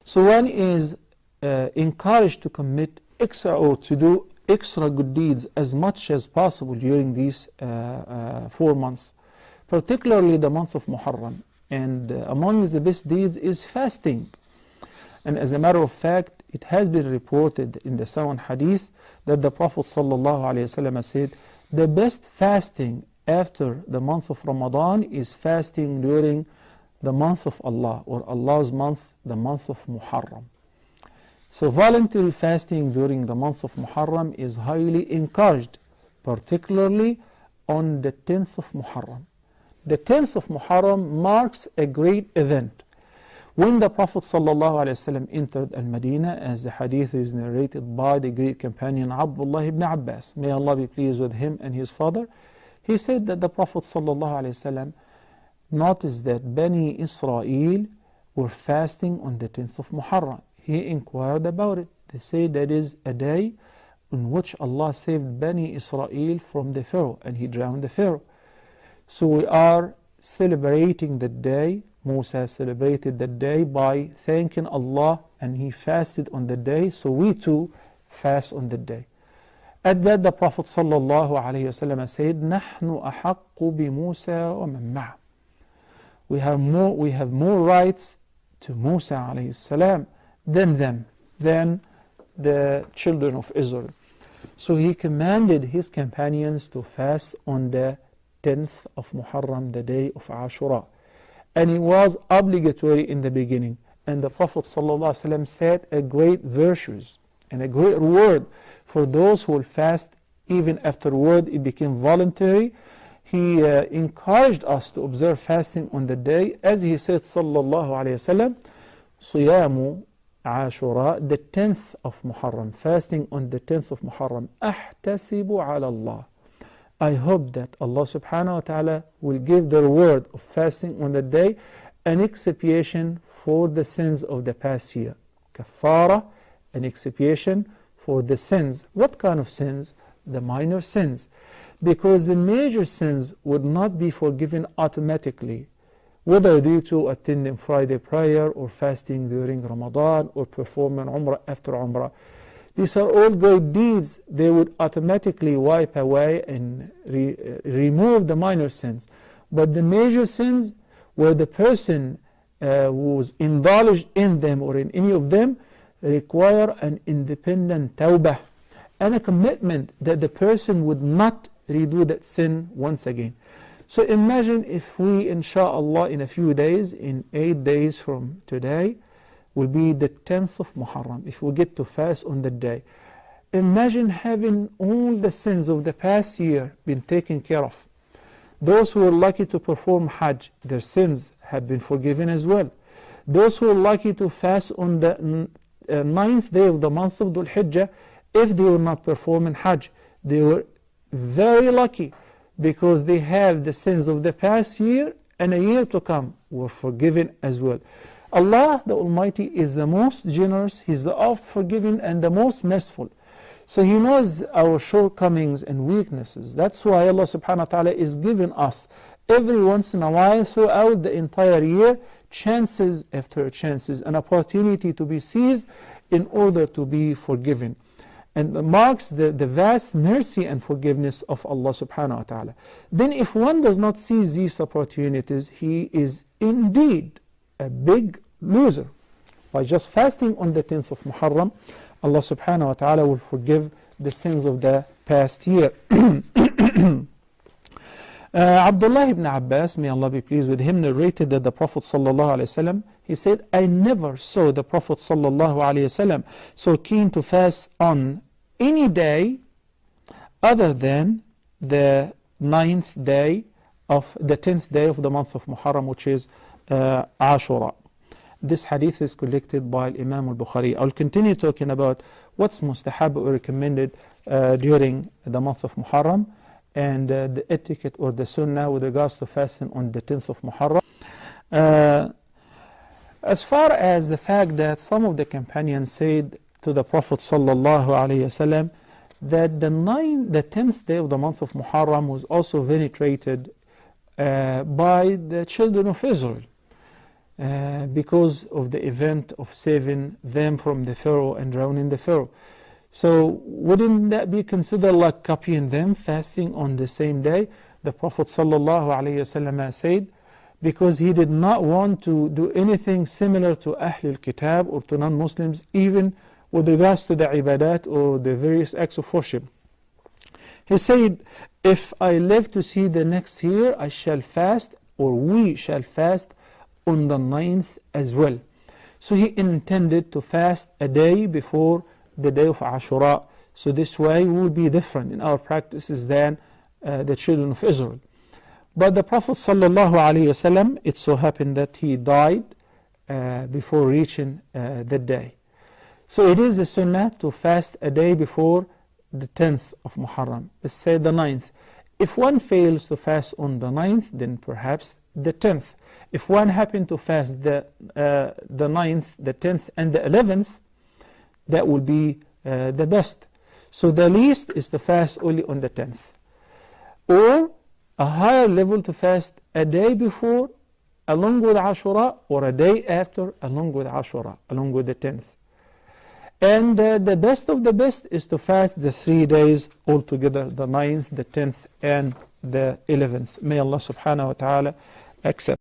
So one is encouraged to commit extra or to do extra good deeds as much as possible during these 4 months, particularly the month of Muharram. And among the best deeds is fasting. And as a matter of fact, it has been reported in the Salaah Hadith that the Prophet ﷺ said, the best fasting after the month of Ramadan is fasting during the month of Allah, or Allah's month, the month of Muharram. So voluntary fasting during the month of Muharram is highly encouraged, particularly on the 10th of Muharram. The 10th of Muharram marks a great event. When the Prophet ﷺ entered Al-Madinah, as the hadith is narrated by the great companion Abdullah ibn Abbas, may Allah be pleased with him and his father, he said that the Prophet ﷺ noticed that Bani Israel were fasting on the 10th of Muharram. He inquired about it. They say that is a day in which Allah saved Bani Israel from the Pharaoh, and he drowned the Pharaoh. So we are celebrating the day. Musa celebrated the day by thanking Allah, and he fasted on the day, so we too fast on the day. At that the Prophet ﷺ said, نَحْنُ أَحَقُّ بِمُوسَى وَمَنْ مَعَهُ. We have more rights to Musa alayhi salam than them, than the children of Israel. So he commanded his companions to fast on the 10th of Muharram, the day of Ashura. And it was obligatory in the beginning. And the Prophet ﷺ said a great virtues and a great reward for those who will fast. Even afterward it became voluntary. He encouraged us to observe fasting on the day, as he said sallallahu alayhi wasallam, صِيَامُ Ashura, the 10th of Muharram, fasting on the 10th of Muharram, أَحْتَسِبُ عَلَى اللَّهِ. I hope that Allah subhanahu wa ta'ala will give the reward of fasting on the day an expiation for the sins of the past year. Kafara, an expiation for the sins. What kind of sins? The minor sins. Because the major sins would not be forgiven automatically, whether due to attending Friday prayer or fasting during Ramadan or performing Umrah after Umrah. These are all great deeds. They would automatically wipe away and remove the minor sins. But the major sins, where the person was indulged in them or in any of them, require an independent tawbah and a commitment that the person would not redo that sin once again. So imagine if we, inshallah, in a few days, in 8 days from today, will be the 10th of Muharram, if we get to fast on the day. Imagine having all the sins of the past year been taken care of. Those who are lucky to perform Hajj, their sins have been forgiven as well. Those who are lucky to fast on the 9th day of the month of Dhul Hijjah, if they were not performing Hajj, they were very lucky, because they have the sins of the past year and a year to come were forgiven as well. Allah the Almighty is the most generous, He is the oft forgiving and the most merciful. So He knows our shortcomings and weaknesses. That's why Allah subhanahu wa ta'ala is giving us every once in a while throughout the entire year chances after chances, an opportunity to be seized in order to be forgiven. And marks the vast mercy and forgiveness of Allah subhanahu wa ta'ala. Then if one does not seize these opportunities, he is indeed a big loser. By just fasting on the 10th of Muharram, Allah subhanahu wa ta'ala will forgive the sins of the past year. Abdullah ibn Abbas, may Allah be pleased with him, narrated that the Prophet sallallahu alaihi wasallam, he said, I never saw the Prophet sallallahu alaihi wasallam so keen to fast on any day other than the 9th day of the 10th day of the month of Muharram, which is Ashura. This hadith is collected by Imam al-Bukhari. I'll continue talking about what's mustahab or recommended during the month of Muharram, and the etiquette or the sunnah with regards to fasting on the 10th of Muharram. As far as the fact that some of the companions said to the Prophet sallallahu alaihi wasallam that the 10th day of the month of Muharram was also venerated by the children of Israel. because of the event of saving them from the Pharaoh and drowning the Pharaoh. So wouldn't that be considered like copying them, fasting on the same day? The Prophet ﷺ said, because he did not want to do anything similar to Ahlul Kitab or to non-Muslims, even with regards to the ibadat or the various acts of worship. He said, if I live to see the next year, I shall fast, or we shall fast on the 9th as well. So he intended to fast a day before the day of Ashura. So this way we will be different in our practices than the children of Israel. But the Prophet ﷺ, it so happened that he died before reaching that day. So it is a sunnah to fast a day before the 10th of Muharram. Let's say the 9th. If one fails to fast on the 9th, then perhaps the 10th. If one happened to fast the 9th, the 10th, and the 11th, that will be the best. So the least is to fast only on the 10th. Or a higher level to fast a day before along with Ashura, or a day after along with Ashura, along with the 10th. And the best of the best is to fast the 3 days altogether, the 9th, the 10th, and the 11th. May Allah subhanahu wa ta'ala accept.